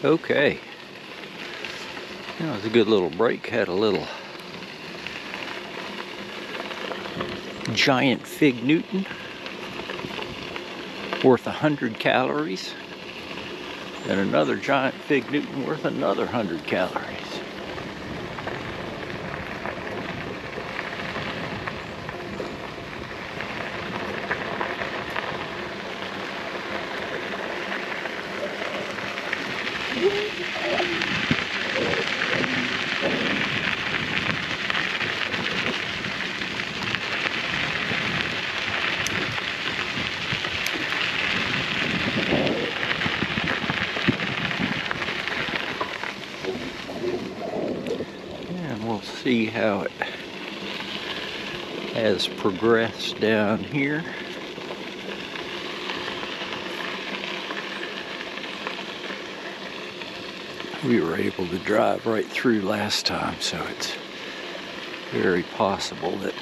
Okay. That was a good little break. Had a little giant fig Newton worth 100 calories. And another giant fig Newton worth another 100 calories. And we'll see how it has progressed down here. We were able to drive right through last time, so it's very possible that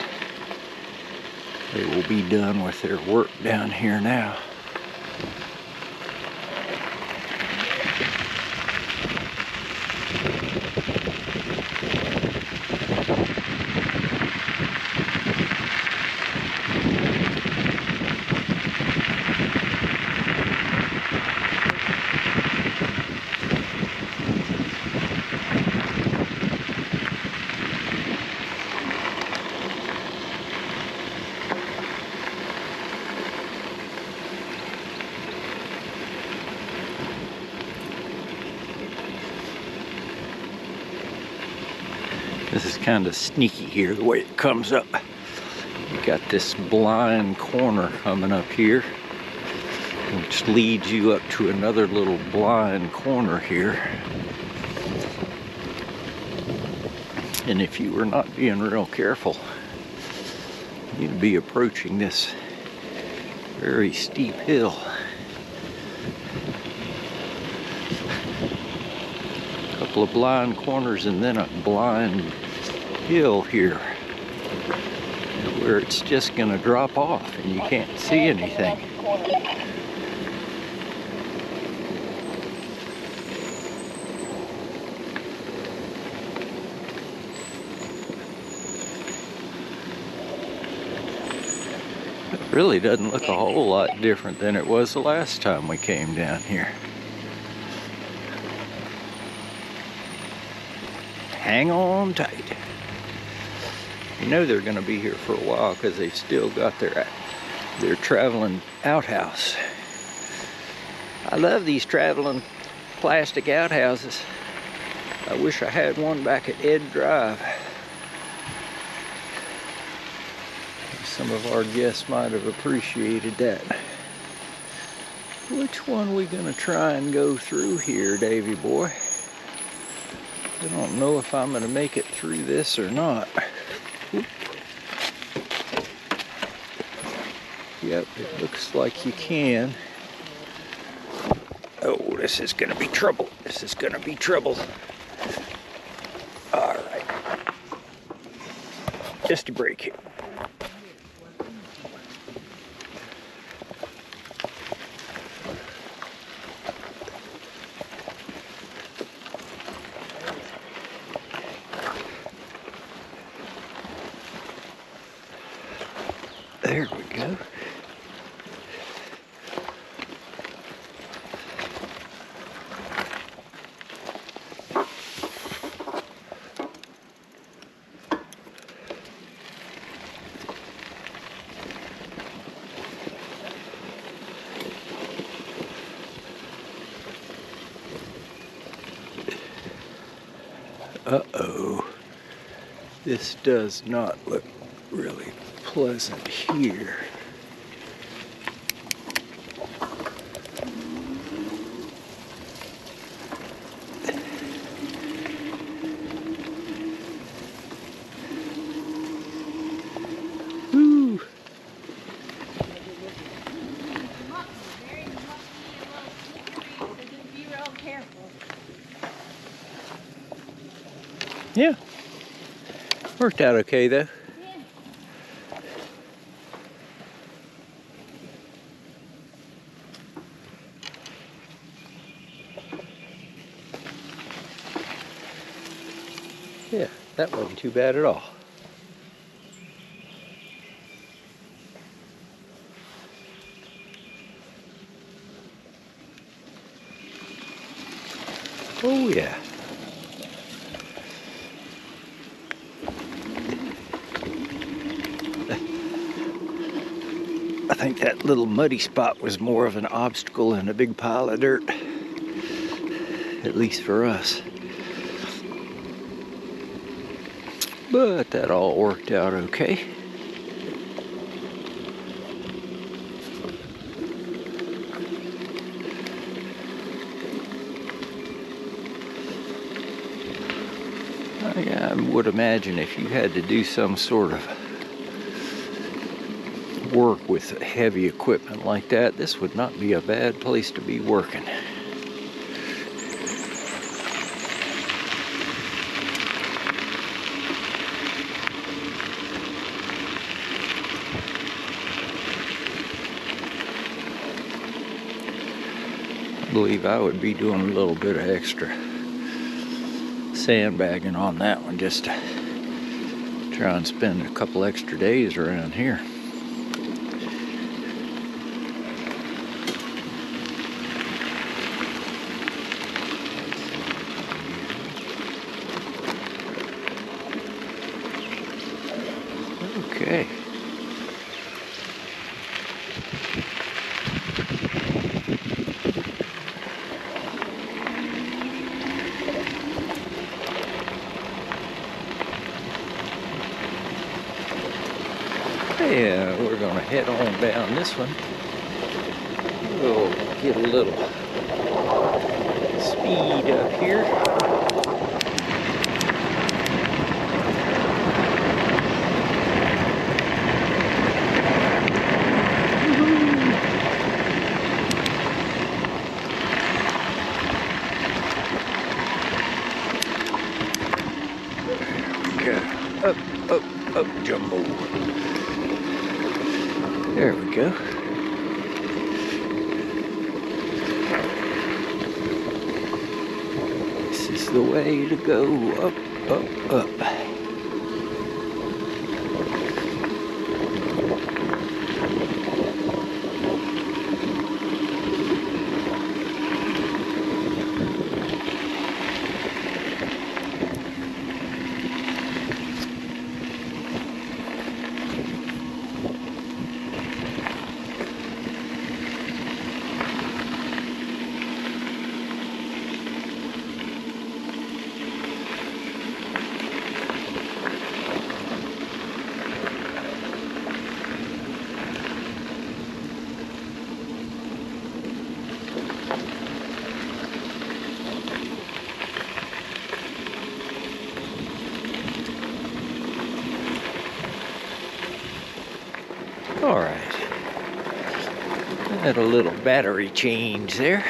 they will be done with their work down here now. This is kind of sneaky here, the way it comes up. You got this blind corner coming up here, which leads you up to another little blind corner here. And if you were not being real careful, you'd be approaching this very steep hill. A couple of blind corners and then a blind hill here where it's just going to drop off and you can't see anything. It really doesn't look a whole lot different than it was the last time we came down here. Hang on tight. You know they're going to be here for a while because they've still got their traveling outhouse. I love these traveling plastic outhouses. I wish I had one back at Ed Drive. Some of our guests might have appreciated that. Which one are we going to try and go through here, Davy boy? I don't know if I'm going to make it through this or not. Oop. Yep, it looks like you can. Oh, this is going to be trouble. This is going to be trouble. All right. Just a break here. There we go. Uh-oh. This does not look really pleasant here. Woo. Yeah. Worked out okay though. Yeah, that wasn't too bad at all. Oh yeah. I think that little muddy spot was more of an obstacle than a big pile of dirt. At least for us. But that all worked out okay. I would imagine if you had to do some sort of work with heavy equipment like that, this would not be a bad place to be working. I believe I would be doing a little bit of extra sandbagging on that one just to try and spend a couple extra days around here. Okay. Yeah, we're gonna head on down this one. We'll get a little speed up here. Up, up, up, Jumbo. There we go. This is the way to go. Up, up, up. All right. Had a little battery change there.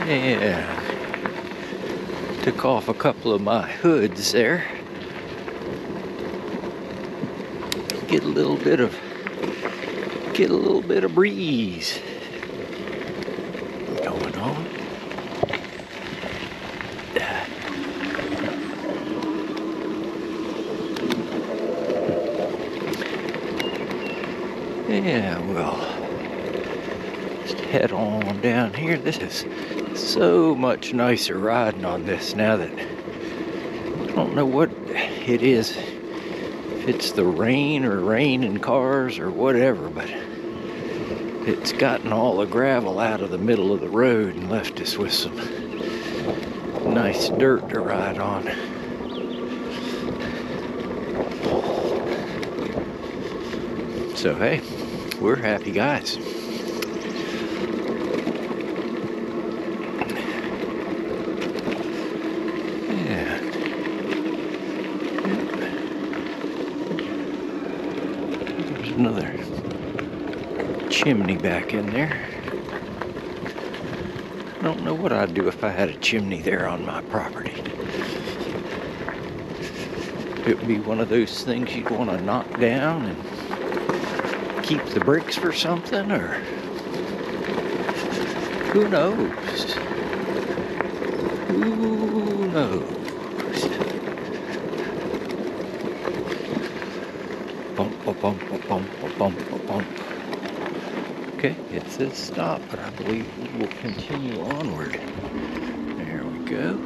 And took off a couple of my hoods there. Get a little bit of breeze going on. Yeah, we'll just head on down here. This is so much nicer riding on this now that I don't know what it is. If it's the rain or rain in cars or whatever, but it's gotten all the gravel out of the middle of the road and left us with some nice dirt to ride on. So hey, we're happy guys. Yeah. There's another chimney back in there. I don't know what I'd do if I had a chimney there on my property. It would be one of those things you'd want to knock down and keep the bricks for something, or who knows? Who Who knows? Bump, bump, bump, bump, bump, bump, bump. Okay, it says stop, but I believe we will continue onward. There we go.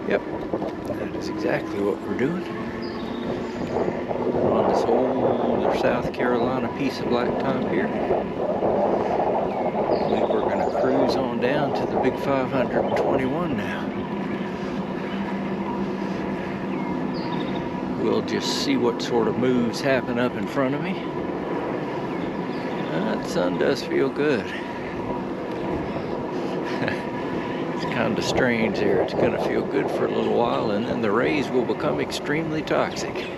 Yep, that is exactly what we're doing. On this older South Carolina piece of blacktop here. I believe we're going to cruise on down to the big 521 now. We'll just see what sort of moves happen up in front of me. That sun does feel good. It's kind of strange there. It's going to feel good for a little while, and then the rays will become extremely toxic.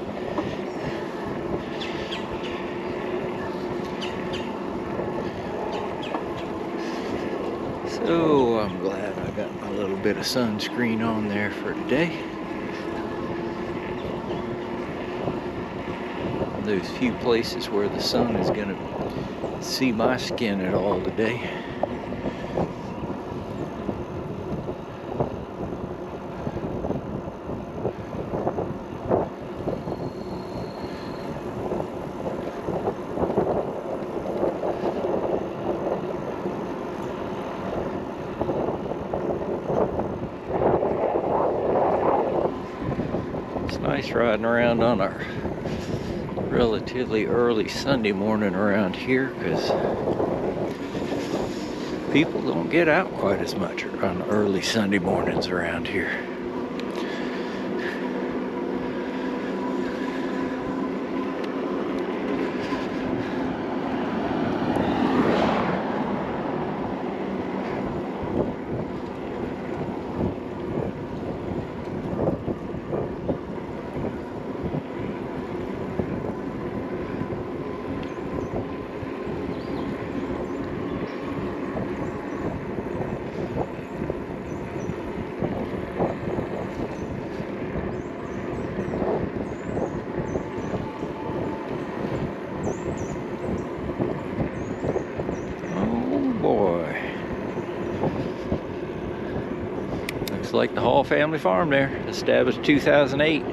So I'm glad I got a little bit of sunscreen on there for today. Those few places where the sun is going to see my skin at all today. It's nice riding around on our relatively early Sunday morning around here, because people don't get out quite as much on early Sunday mornings around here. Looks like the Hall family farm there, established 2008.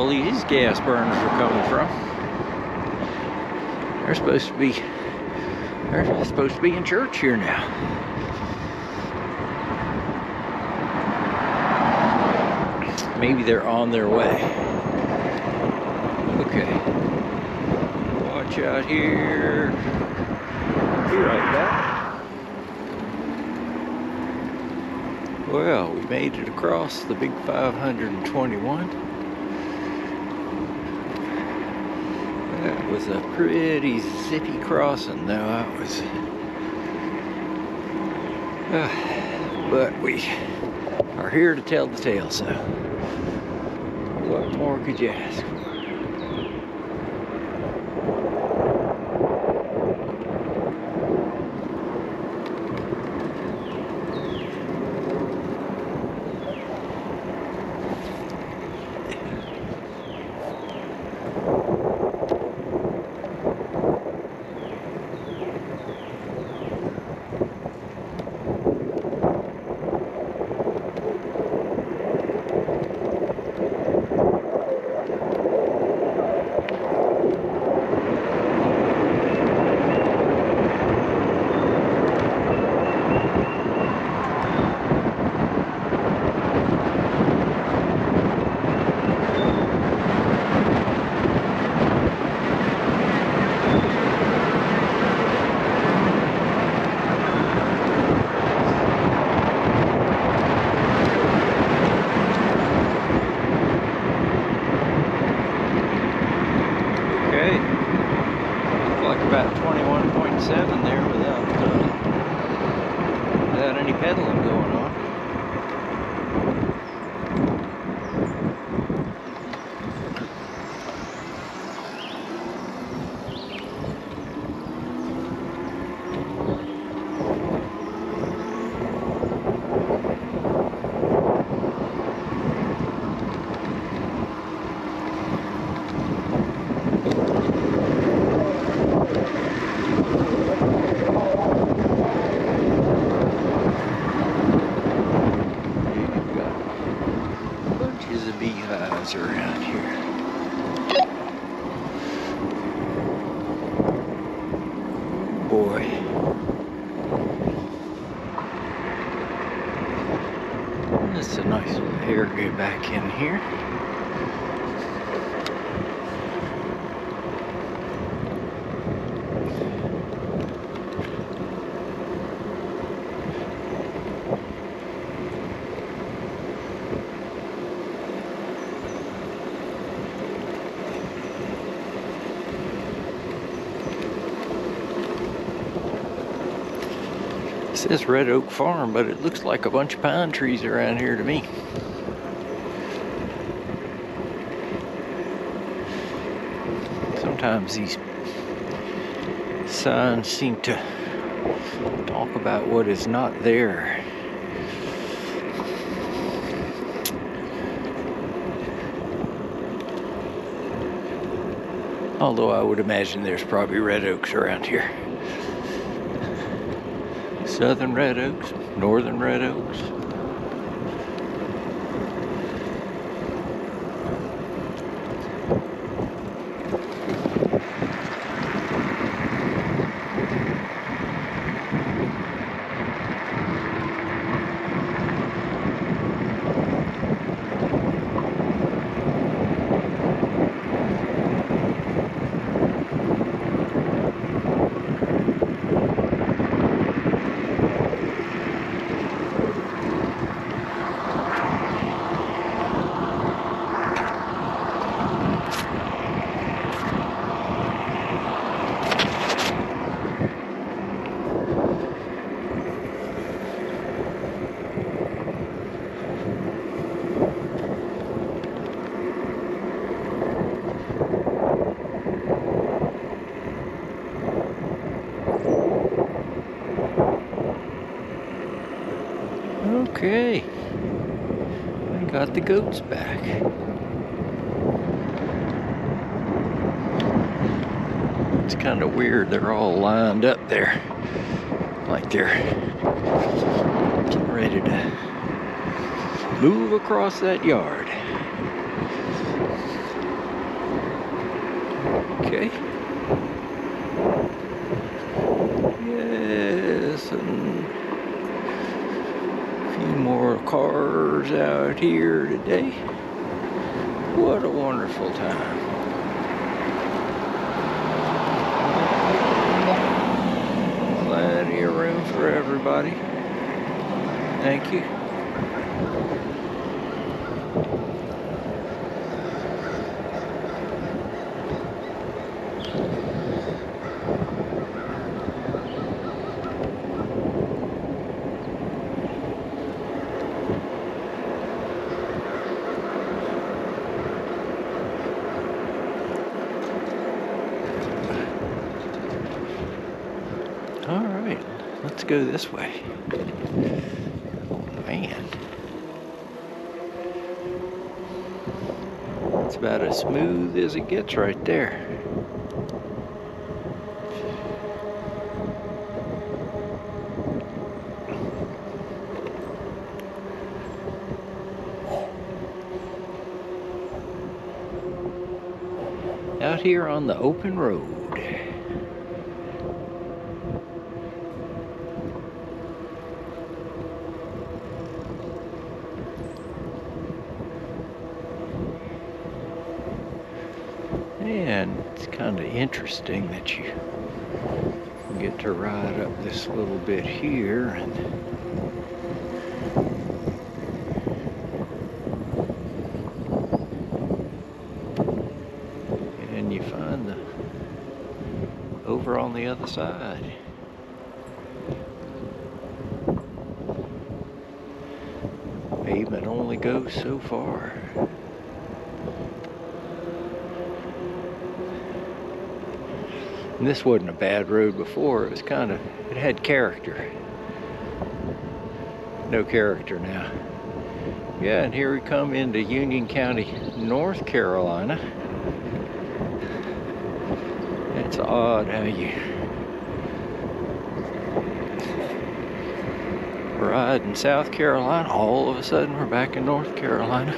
These gas burners are coming from. They're supposed to be in church here now. Maybe they're on their way. Okay. Watch out here. Be right back. Well, we made it across the big 521. That was a pretty zippy crossing, though. That was, but we are here to tell the tale, so what more could you ask for? About 21.7 there without any pedaling going on. boy. That's a nice little area back in here. It says Red Oak Farm, but it looks like a bunch of pine trees around here to me. Sometimes these signs seem to talk about what is not there. Although I would imagine there's probably red oaks around here. Southern red oaks, northern red oaks. Okay, I got the goats back. It's kind of weird, they're all lined up there, like they're getting ready to move across that yard. Okay. Yes, and more cars out here today. What a wonderful time. Plenty of room for everybody. Thank you. All right, let's go this way. Oh man. It's about as smooth as it gets right there. Out here on the open road. And it's kind of interesting that you get to ride up this little bit here and you find the over on the other side. Pavement only goes so far. And this wasn't a bad road before. It was it had character. No character now. Yeah, and here we come into Union County, North Carolina. It's odd how you ride in South Carolina, all of a sudden we're back in North Carolina.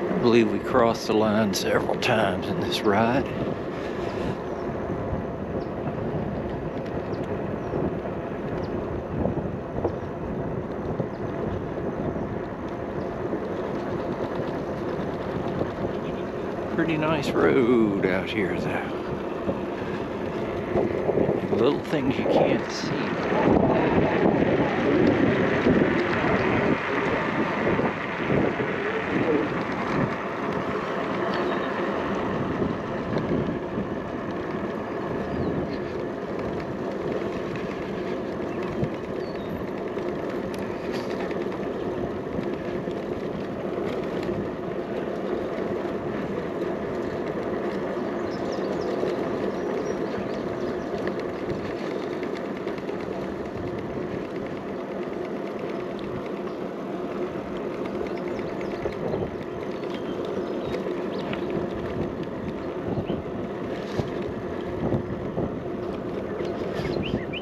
I believe we crossed the line several times in this ride. pretty nice road out here, though. Little things you can't see.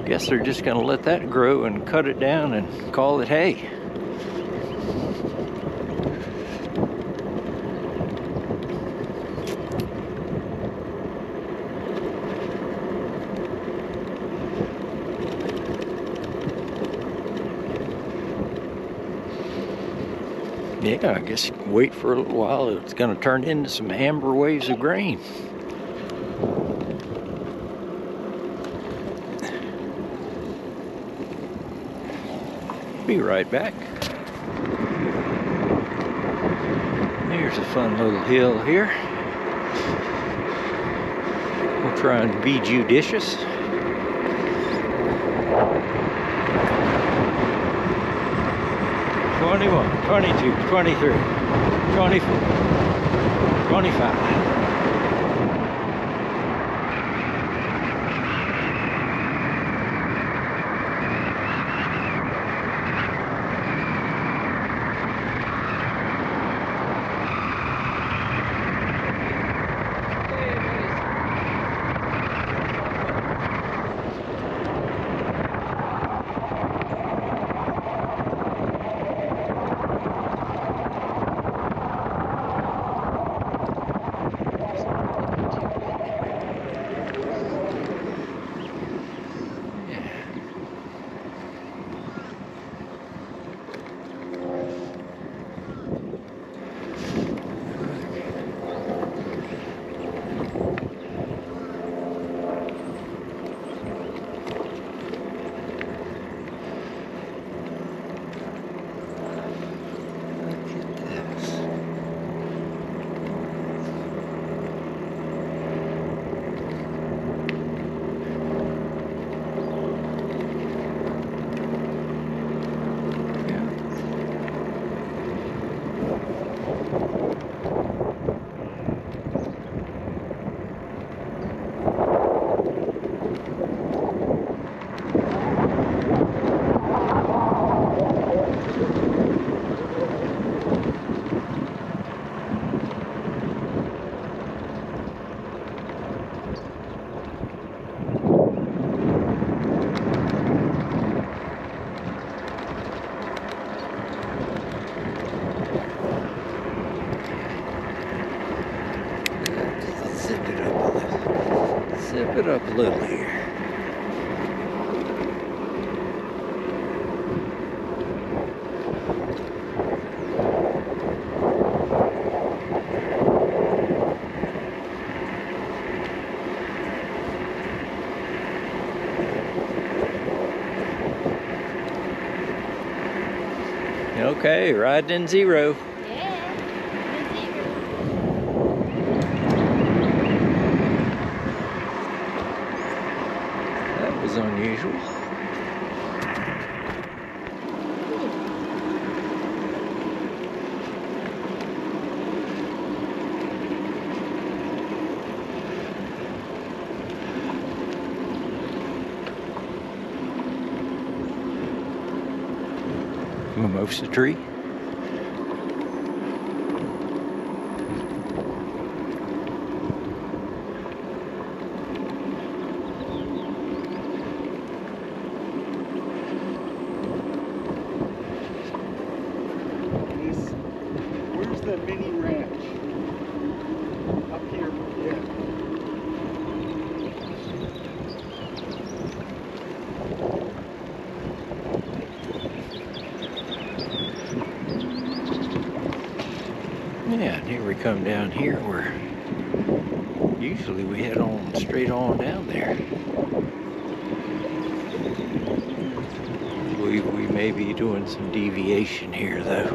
Guess they're just going to let that grow and cut it down and call it hay. Yeah, I guess wait for a little while. It's going to turn into some amber waves of grain. Be right back. Here's a fun little hill here. We'll try and be judicious. "21, 22, 23, 24, 25. Zip it up a little here. Okay, riding in zero. Unusual. Mimosa tree. The mini ranch up here. Yeah. Yeah, and here we come down here where Usually we head on straight on down there. We may be doing some deviation here though.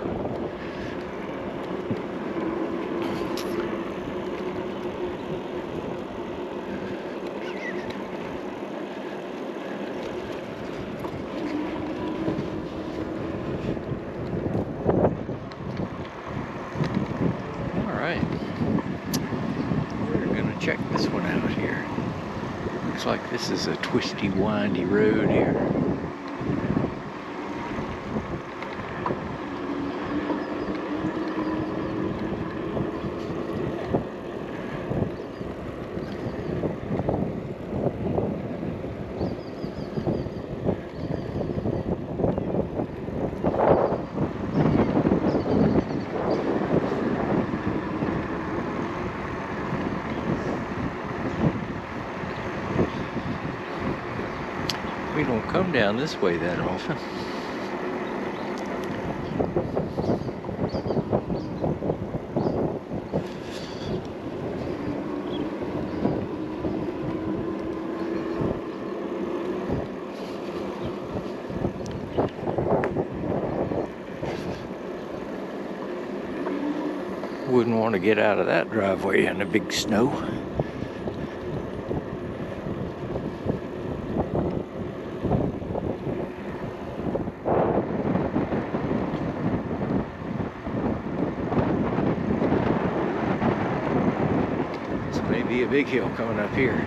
Alright. We're gonna check this one out here. Looks like this is a twisty, windy road here. We don't come down this way that often. Wouldn't want to get out of that driveway in the big snow. Be a big hill coming up here.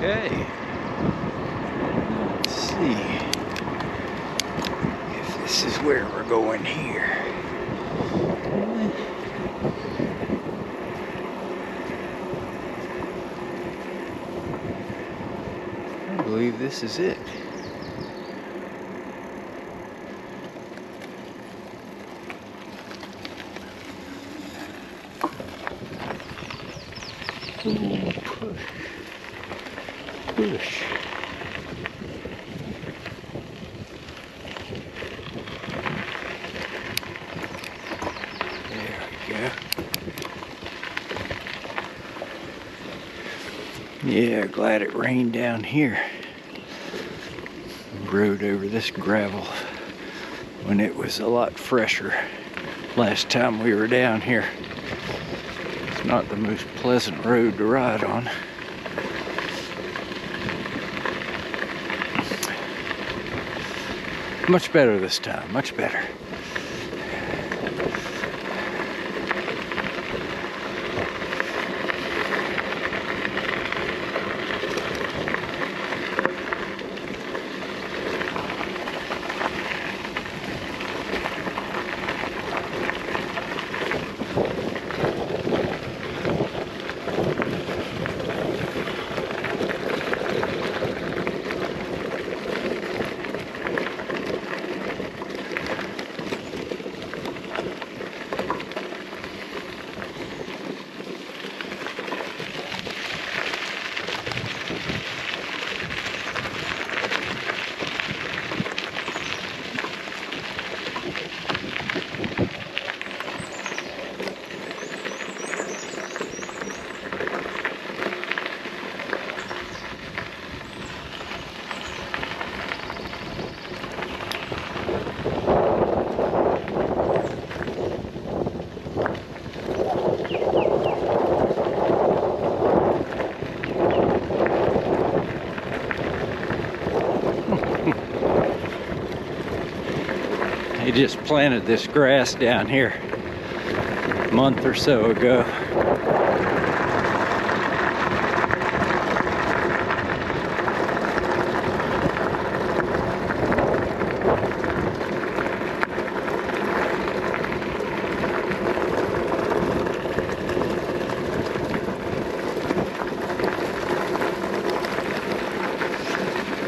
Okay, let's see if this is where we're going here. I believe this is it. Ooh, push. Push. There we go. Yeah, glad it rained down here. Rode over this gravel when it was a lot fresher last time we were down here. It's not the most pleasant road to ride on. Much better this time, much better. They just planted this grass down here a month or so ago.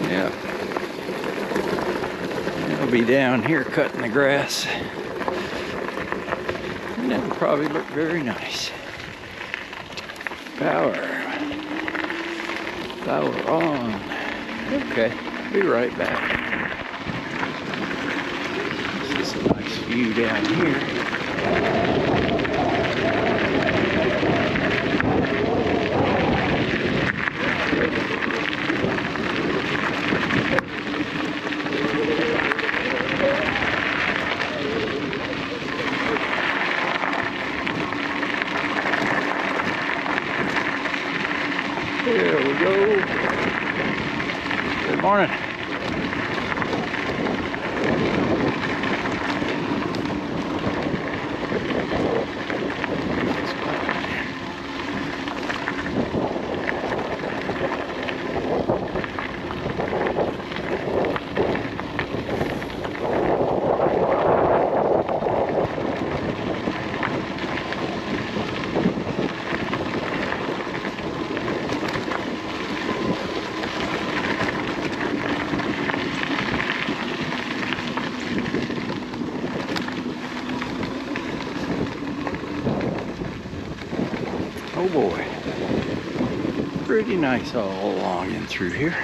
Yeah. They'll be down here cutting the grass. And that'll probably look very nice. Power. Power on. Okay, be right back. This is a nice view down here. Here we go. Good morning. Oh boy, pretty nice all along and through here.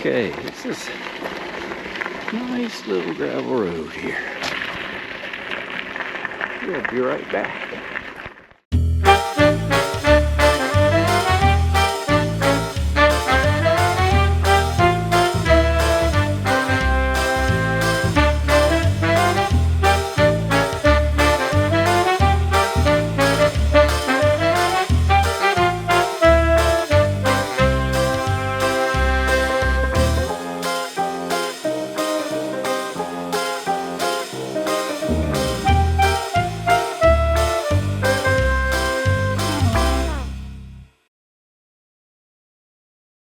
Okay, this is a nice little gravel road here. We'll be right back.